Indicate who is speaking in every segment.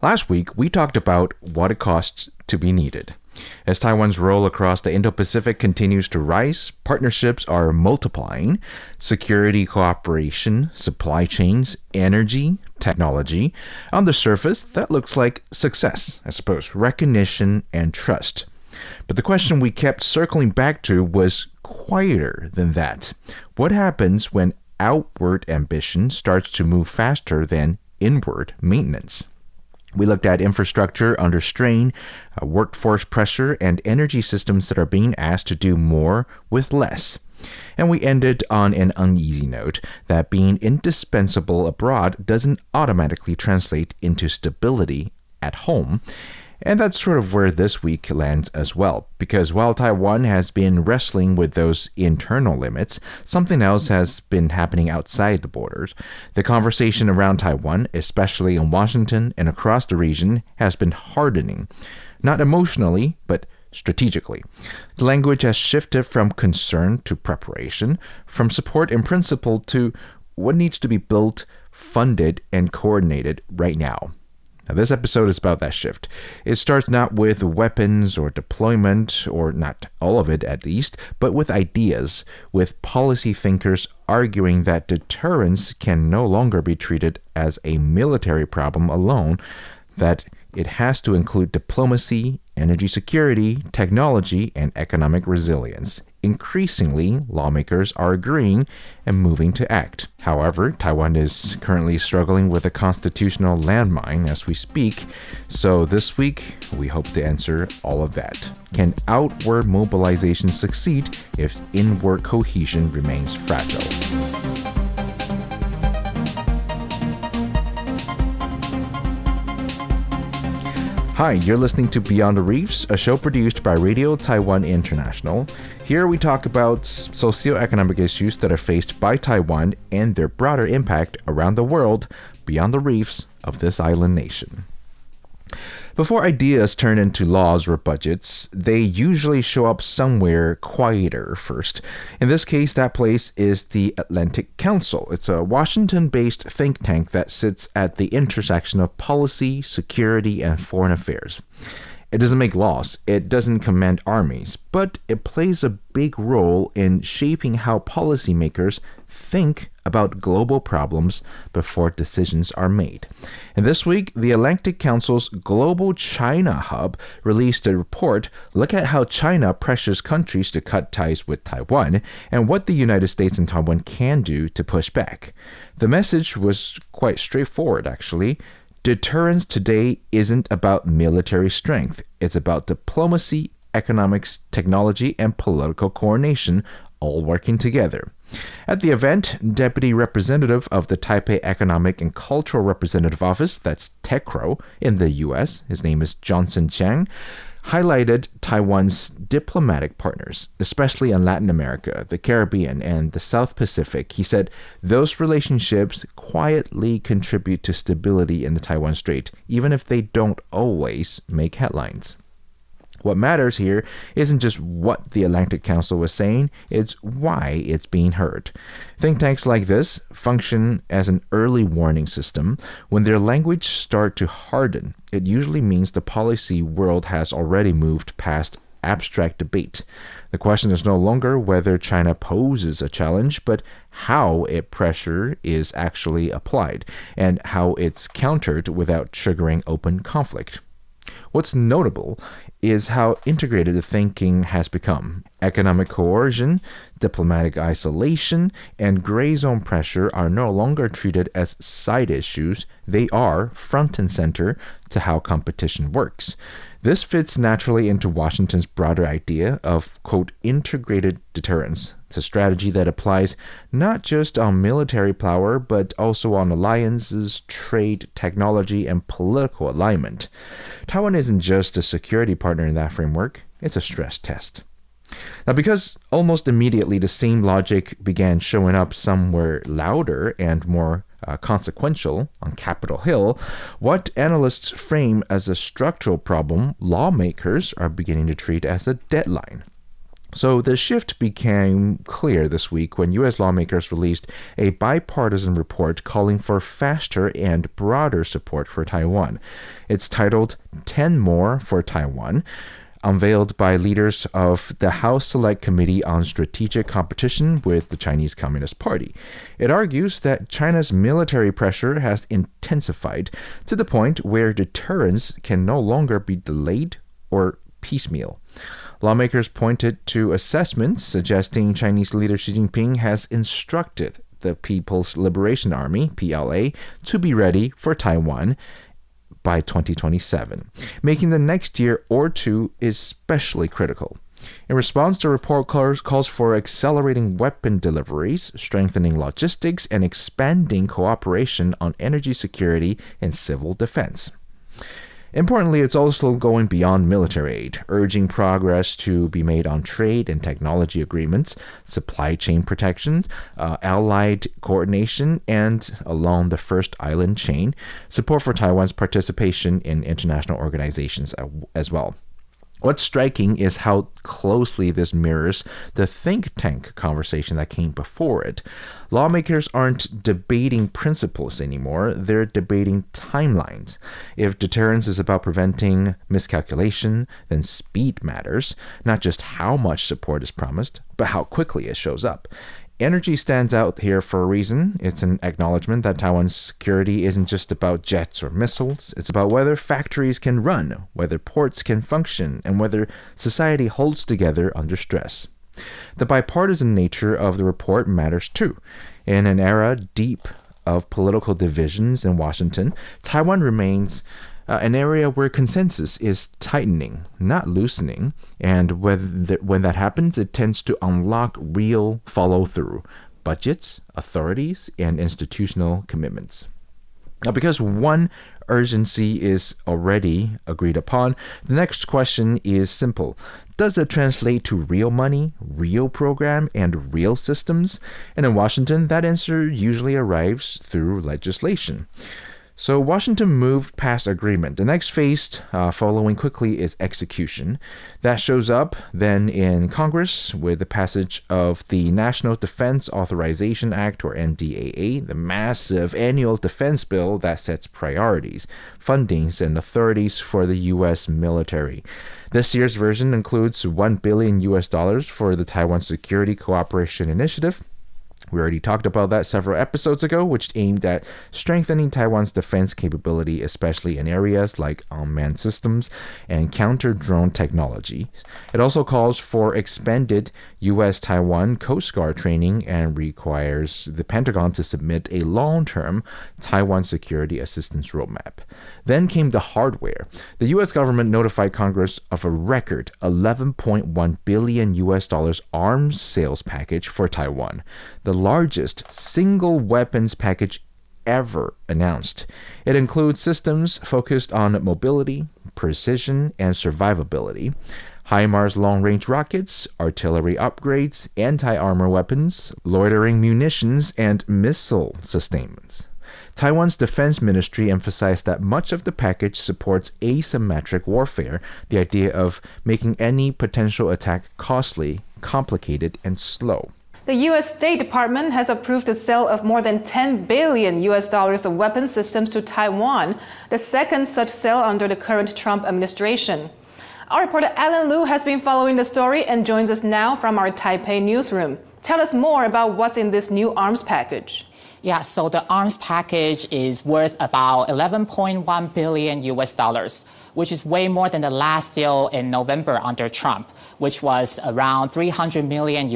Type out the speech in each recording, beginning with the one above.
Speaker 1: Last week, we talked about what it costs to be needed. As Taiwan's role across the Indo-Pacific continues to rise, partnerships are multiplying. Security cooperation, supply chains, energy, technology. On the surface, that looks like success, I suppose, recognition and trust. But the question we kept circling back to was quieter than that. What happens when outward ambition starts to move faster than inward maintenance? We looked at infrastructure under strain, workforce pressure, and energy systems that are being asked to do more with less. And we ended on an uneasy note that being indispensable abroad doesn't automatically translate into stability at home. And that's sort of where this week lands as well, because while Taiwan has been wrestling with those internal limits, something else has been happening outside the borders. The conversation around Taiwan, especially in Washington and across the region, has been hardening, not emotionally, but strategically. The language has shifted from concern to preparation, from support in principle to what needs to be built, funded, and coordinated right now. Now, this episode is about that shift. It starts not with weapons or deployment, or not all of it at least, but with ideas, with policy thinkers arguing that deterrence can no longer be treated as a military problem alone, that it has to include diplomacy, energy security, technology, and economic resilience. Increasingly, lawmakers are agreeing and moving to act. However, Taiwan is currently struggling with a constitutional landmine as we speak, so this week we hope to answer all of that. Can outward mobilization succeed if inward cohesion remains fragile? Hi, you're listening to Beyond the Reefs, a show produced by Radio Taiwan International. Here we talk about socioeconomic issues that are faced by Taiwan and their broader impact around the world beyond the reefs of this island nation. Before ideas turn into laws or budgets, they usually show up somewhere quieter first. In this case, that place is the Atlantic Council. It's a Washington-based think tank that sits at the intersection of policy, security, and foreign affairs. It doesn't make laws, it doesn't command armies, but it plays a big role in shaping how policymakers think about global problems before decisions are made. And this week, the Atlantic Council's Global China Hub released a report look at how China pressures countries to cut ties with Taiwan and what the United States and Taiwan can do to push back. The message was quite straightforward, actually. Deterrence today isn't about military strength. It's about diplomacy, economics, technology, and political coordination all working together. At the event, Deputy Representative of the Taipei Economic and Cultural Representative Office, that's TECRO, in the U.S., his name is Johnson Chang, highlighted Taiwan's diplomatic partners, especially in Latin America, the Caribbean, and the South Pacific. He said those relationships quietly contribute to stability in the Taiwan Strait, even if they don't always make headlines. What matters here isn't just what the Atlantic Council was saying, it's why it's being heard. Think tanks like this function as an early warning system. When their language starts to harden, it usually means the policy world has already moved past abstract debate. The question is no longer whether China poses a challenge, but how pressure is actually applied and how it's countered without triggering open conflict. What's notable is how integrated the thinking has become. Economic coercion, diplomatic isolation, and gray zone pressure are no longer treated as side issues. They are front and center to how competition works. This fits naturally into Washington's broader idea of, quote, integrated deterrence. It's a strategy that applies not just on military power, but also on alliances, trade, technology, and political alignment. Taiwan isn't just a security partner in that framework, it's a stress test. Now, because almost immediately the same logic began showing up somewhere louder and more consequential on Capitol Hill, what analysts frame as a structural problem, lawmakers are beginning to treat as a deadline. So the shift became clear this week when U.S. lawmakers released a bipartisan report calling for faster and broader support for Taiwan. It's titled 10 More for Taiwan, unveiled by leaders of the House Select Committee on Strategic Competition with the Chinese Communist Party. It argues that China's military pressure has intensified to the point where deterrence can no longer be delayed or piecemeal. Lawmakers pointed to assessments suggesting Chinese leader Xi Jinping has instructed the People's Liberation Army, PLA, to be ready for Taiwan by 2027, making the next year or two especially critical. In response, the report calls for accelerating weapon deliveries, strengthening logistics, and expanding cooperation on energy security and civil defense. Importantly, it's also going beyond military aid, urging progress to be made on trade and technology agreements, supply chain protection, allied coordination, and along the First Island chain, support for Taiwan's participation in international organizations as well. What's striking is how closely this mirrors the think tank conversation that came before it. Lawmakers aren't debating principles anymore, they're debating timelines. If deterrence is about preventing miscalculation, then speed matters, not just how much support is promised, but how quickly it shows up. Energy stands out here for a reason. It's an acknowledgement that Taiwan's security isn't just about jets or missiles. It's about whether factories can run, whether ports can function, and whether society holds together under stress. The bipartisan nature of the report matters too. In an era deep of political divisions in Washington, Taiwan remains an area where consensus is tightening, not loosening, and when that happens, it tends to unlock real follow-through, budgets, authorities, and institutional commitments. Now, because one urgency is already agreed upon, the next question is simple. Does it translate to real money, real program, and real systems? And in Washington, that answer usually arrives through legislation. So Washington moved past agreement. The next phase following quickly is execution. That shows up then in Congress with the passage of the National Defense Authorization Act, or NDAA, the massive annual defense bill that sets priorities, fundings, and authorities for the U.S. military. This year's version includes $1 billion for the Taiwan Security Cooperation Initiative. We already talked about that several episodes ago, which aimed at strengthening Taiwan's defense capability, especially in areas like unmanned systems and counter-drone technology. It also calls for expanded U.S.-Taiwan Coast Guard training and requires the Pentagon to submit a long-term Taiwan security assistance roadmap. Then came the hardware. The U.S. government notified Congress of a record $11.1 billion arms sales package for Taiwan, the largest single weapons package ever announced. It includes systems focused on mobility, precision, and survivability, HIMARS long-range rockets, artillery upgrades, anti-armor weapons, loitering munitions, and missile sustainments. Taiwan's defense ministry emphasized that much of the package supports asymmetric warfare, the idea of making any potential attack costly, complicated, and slow.
Speaker 2: The U.S. State Department has approved the sale of more than $10 billion of weapon systems to Taiwan, the second such sale under the current Trump administration. Our reporter Alan Liu has been following the story and joins us now from our Taipei newsroom. Tell us more about what's in this new arms package.
Speaker 3: Yeah, so the arms package is worth about $11.1 billion, which is way more than the last deal in November under Trump, which was around $300 million.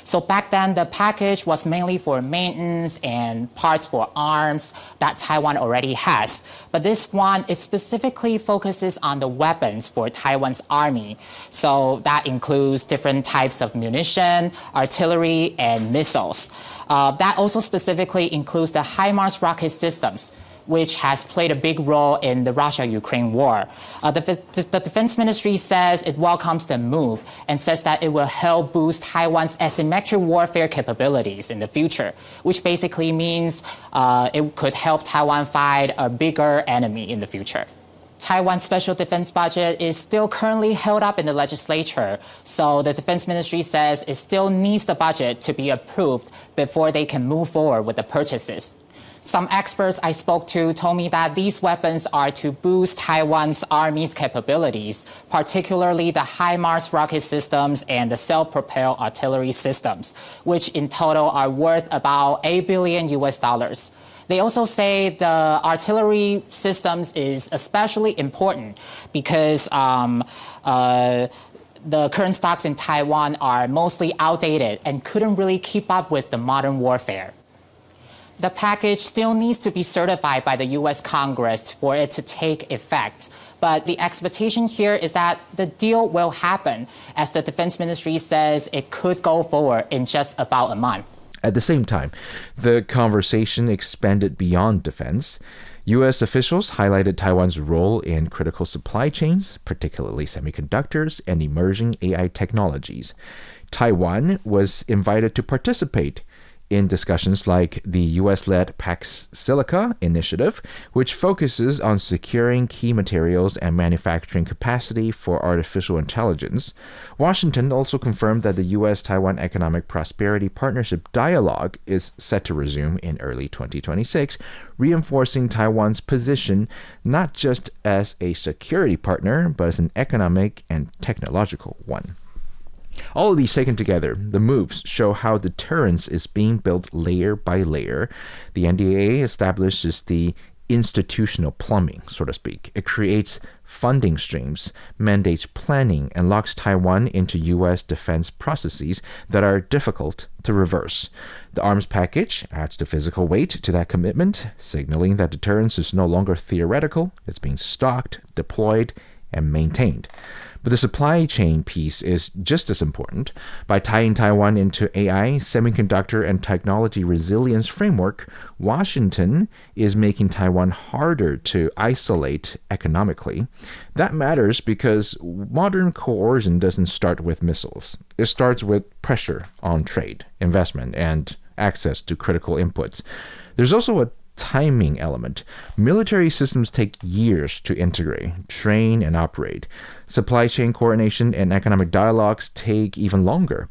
Speaker 3: So back then, the package was mainly for maintenance and parts for arms that Taiwan already has. But this one, it specifically focuses on the weapons for Taiwan's army. So that includes different types of munition, artillery, and missiles. That also specifically includes the HIMARS rocket systems, which has played a big role in the Russia-Ukraine war. The Defense Ministry says it welcomes the move and says that it will help boost Taiwan's asymmetric warfare capabilities in the future, which basically means it could help Taiwan fight a bigger enemy in the future. Taiwan's special defense budget is still currently held up in the legislature, so the defense ministry says it still needs the budget to be approved before they can move forward with the purchases. Some experts I spoke to told me that these weapons are to boost Taiwan's army's capabilities, particularly the HIMARS rocket systems and the self-propelled artillery systems, which in total are worth about $8 billion. They also say the artillery systems is especially important because the current stocks in Taiwan are mostly outdated and couldn't really keep up with the modern warfare. The package still needs to be certified by the U.S. Congress for it to take effect. But the expectation here is that the deal will happen, as the Defense Ministry says it could go forward in just about a month.
Speaker 1: At the same time, the conversation expanded beyond defense. U.S. officials highlighted Taiwan's role in critical supply chains, particularly semiconductors and emerging AI technologies. Taiwan was invited to participate in discussions like the U.S.-led Pax Silica initiative, which focuses on securing key materials and manufacturing capacity for artificial intelligence. Washington also confirmed that the U.S.-Taiwan Economic Prosperity Partnership dialogue is set to resume in early 2026, reinforcing Taiwan's position not just as a security partner, but as an economic and technological one. All of these taken together, the moves show how deterrence is being built layer by layer. The NDAA establishes the institutional plumbing, so to speak. It creates funding streams, mandates planning, and locks Taiwan into U.S. defense processes that are difficult to reverse. The arms package adds the physical weight to that commitment, signaling that deterrence is no longer theoretical. It's being stocked, deployed, and maintained. But the supply chain piece is just as important. By tying Taiwan into AI, semiconductor, and technology resilience framework, Washington is making Taiwan harder to isolate economically. That matters because modern coercion doesn't start with missiles. It starts with pressure on trade, investment, and access to critical inputs. There's also a timing element. Military systems take years to integrate, train, and operate. Supply chain coordination and economic dialogues take even longer.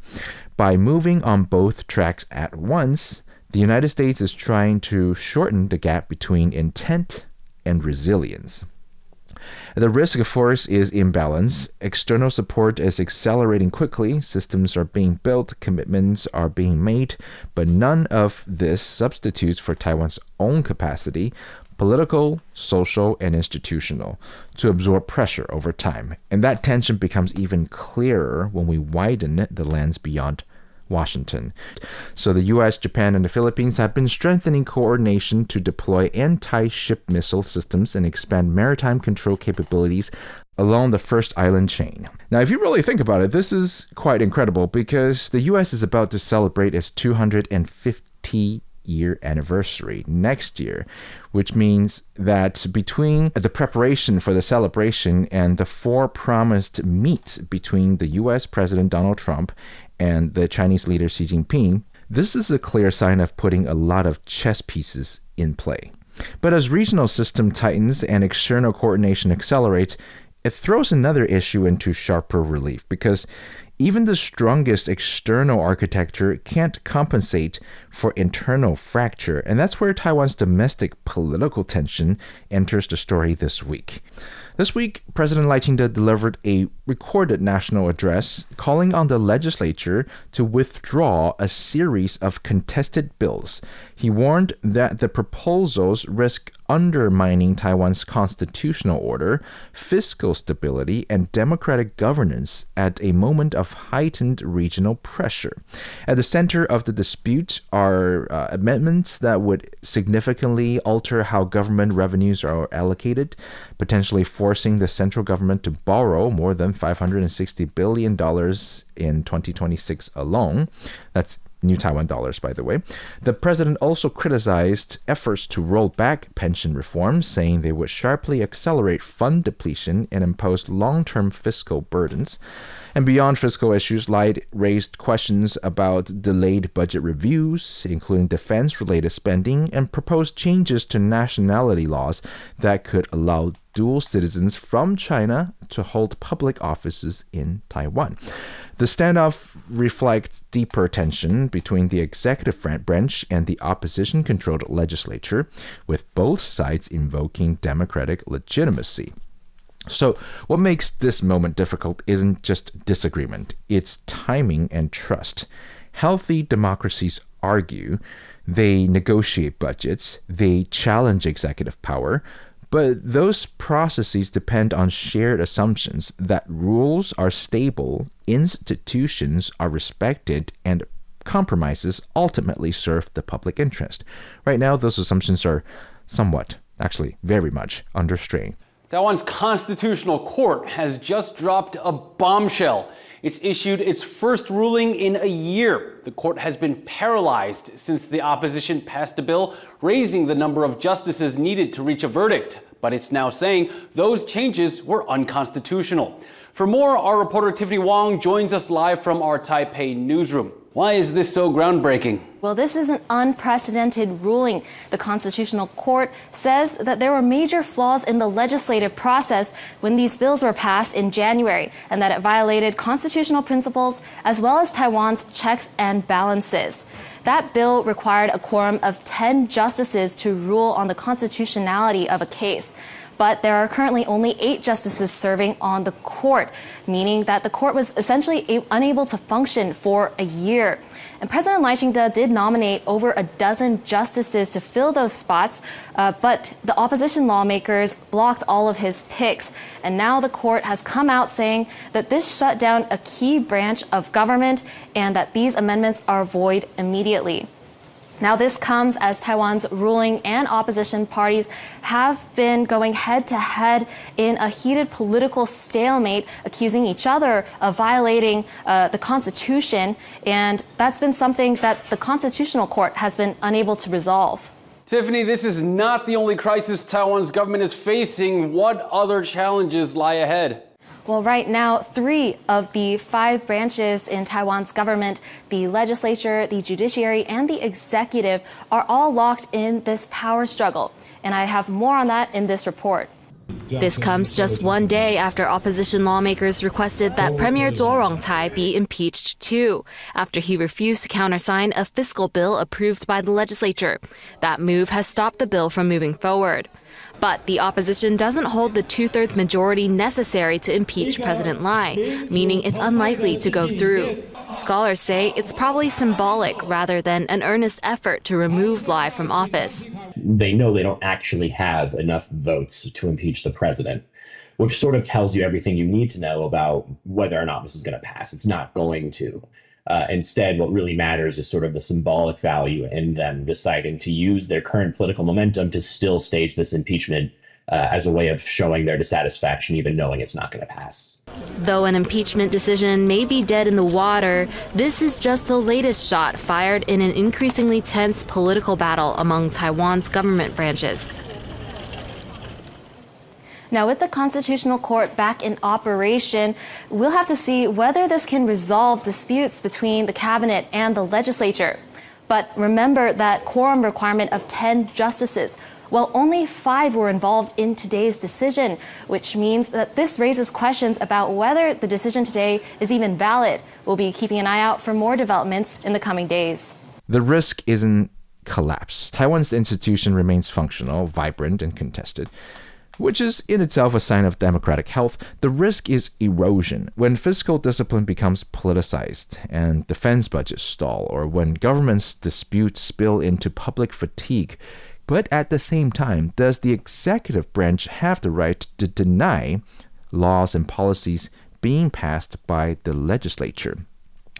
Speaker 1: By moving on both tracks at once, the United States is trying to shorten the gap between intent and resilience. The risk, of course, is imbalance. External support is accelerating quickly. Systems are being built, commitments are being made, but none of this substitutes for Taiwan's own capacity, political, social, and institutional, to absorb pressure over time. And that tension becomes even clearer when we widen the lens beyond Washington. So the U.S., Japan, and the Philippines have been strengthening coordination to deploy anti-ship missile systems and expand maritime control capabilities along the first island chain. Now, if you really think about it, this is quite incredible because the U.S. is about to celebrate its 250-year anniversary next year, which means that between the preparation for the celebration and the four promised meets between the U.S. President Donald Trump and the Chinese leader Xi Jinping, this is a clear sign of putting a lot of chess pieces in play. But as regional system tightens and external coordination accelerates, it throws another issue into sharper relief because even the strongest external architecture can't compensate for internal fracture, and that's where Taiwan's domestic political tension enters the story this week. This week, President Lai Ching-te delivered a recorded national address calling on the legislature to withdraw a series of contested bills. He warned that the proposals risk undermining Taiwan's constitutional order, fiscal stability, and democratic governance at a moment of heightened regional pressure. At the center of the dispute are amendments that would significantly alter how government revenues are allocated, potentially forcing the central government to borrow more than $560 billion in 2026 alone. That's new Taiwan dollars, by the way. The president also criticized efforts to roll back pension reforms, saying they would sharply accelerate fund depletion and impose long-term fiscal burdens. And beyond fiscal issues, Lai raised questions about delayed budget reviews, including defense-related spending, and proposed changes to nationality laws that could allow dual citizens from China to hold public offices in Taiwan. The standoff reflects deeper tension between the executive branch and the opposition-controlled legislature, with both sides invoking democratic legitimacy. So what makes this moment difficult isn't just disagreement, it's timing and trust. Healthy democracies argue, they negotiate budgets, they challenge executive power, but those processes depend on shared assumptions that rules are stable, institutions are respected, and compromises ultimately serve the public interest. Right now, those assumptions are somewhat, actually very much, under strain.
Speaker 4: Taiwan's Constitutional Court has just dropped a bombshell. It's issued its first ruling in a year. The court has been paralyzed since the opposition passed a bill raising the number of justices needed to reach a verdict. But it's now saying those changes were unconstitutional. For more, our reporter Tiffany Wong joins us live from our Taipei newsroom. Why is this so groundbreaking?
Speaker 5: Well, this is an unprecedented ruling. The Constitutional Court says that there were major flaws in the legislative process when these bills were passed in January, and that it violated constitutional principles as well as Taiwan's checks and balances. That bill required a quorum of 10 justices to rule on the constitutionality of a case. But there are currently only 8 justices serving on the court, meaning that the court was essentially unable to function for a year. And President Lai Ching-te did nominate over a dozen justices to fill those spots, but the opposition lawmakers blocked all of his picks. And now the court has come out saying that this shut down a key branch of government and that these amendments are void immediately. Now, this comes as Taiwan's ruling and opposition parties have been going head-to-head in a heated political stalemate, accusing each other of violating the Constitution, and that's been something that the Constitutional Court has been unable to resolve.
Speaker 4: Tiffany, this is not the only crisis Taiwan's government is facing. What other challenges lie ahead?
Speaker 5: Well, right now, 3 of the 5 branches in Taiwan's government, the legislature, the judiciary, and the executive, are all locked in this power struggle. And I have more on that in this report. This comes just one day after opposition lawmakers requested that Premier Zhou Rongcai be impeached too, after he refused to countersign a fiscal bill approved by the legislature. That move has stopped the bill from moving forward. But the opposition doesn't hold the 2/3 majority necessary to impeach President Lai, meaning it's unlikely to go through. Scholars say it's probably symbolic rather than an earnest effort to remove Lai from office.
Speaker 6: They know they don't actually have enough votes to impeach the president, which sort of tells you everything you need to know about whether or not this is going to pass. It's not going to. Instead, what really matters is sort of the symbolic value in them deciding to use their current political momentum to still stage this impeachment as a way of showing their dissatisfaction, even knowing it's not going to pass.
Speaker 5: Though an impeachment decision may be dead in the water, this is just the latest shot fired in an increasingly tense political battle among Taiwan's government branches. Now, with the Constitutional Court back in operation, we'll have to see whether this can resolve disputes between the cabinet and the legislature. But remember that quorum requirement of 10 justices. Well, only 5 were involved in today's decision, which means that this raises questions about whether the decision today is even valid. We'll be keeping an eye out for more developments in the coming days.
Speaker 1: The risk isn't collapse. Taiwan's institution remains functional, vibrant, and contested, which is in itself a sign of democratic health. The risk is erosion, when fiscal discipline becomes politicized and defense budgets stall, or when government's disputes spill into public fatigue. But at the same time, does the executive branch have the right to deny laws and policies being passed by the legislature?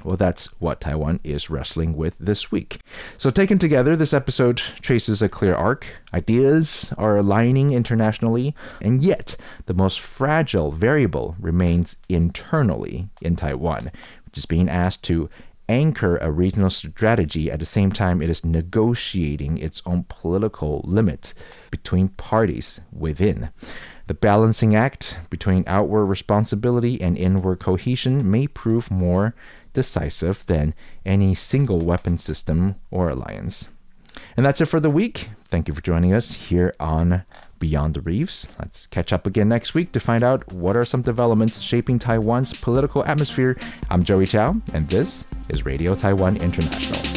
Speaker 1: Well, that's what Taiwan is wrestling with this week. So taken together, this episode traces a clear arc. Ideas are aligning internationally, and yet the most fragile variable remains internally in Taiwan. which is being asked to anchor a regional strategy at the same time it is negotiating its own political limits between parties within. The balancing act between outward responsibility and inward cohesion may prove more decisive than any single weapon system or alliance. And that's it for the week. Thank you for joining us here on Beyond the Reefs. Let's catch up again next week to find out what are some developments shaping Taiwan's political atmosphere. I'm Joey Chow, and this is Radio Taiwan International.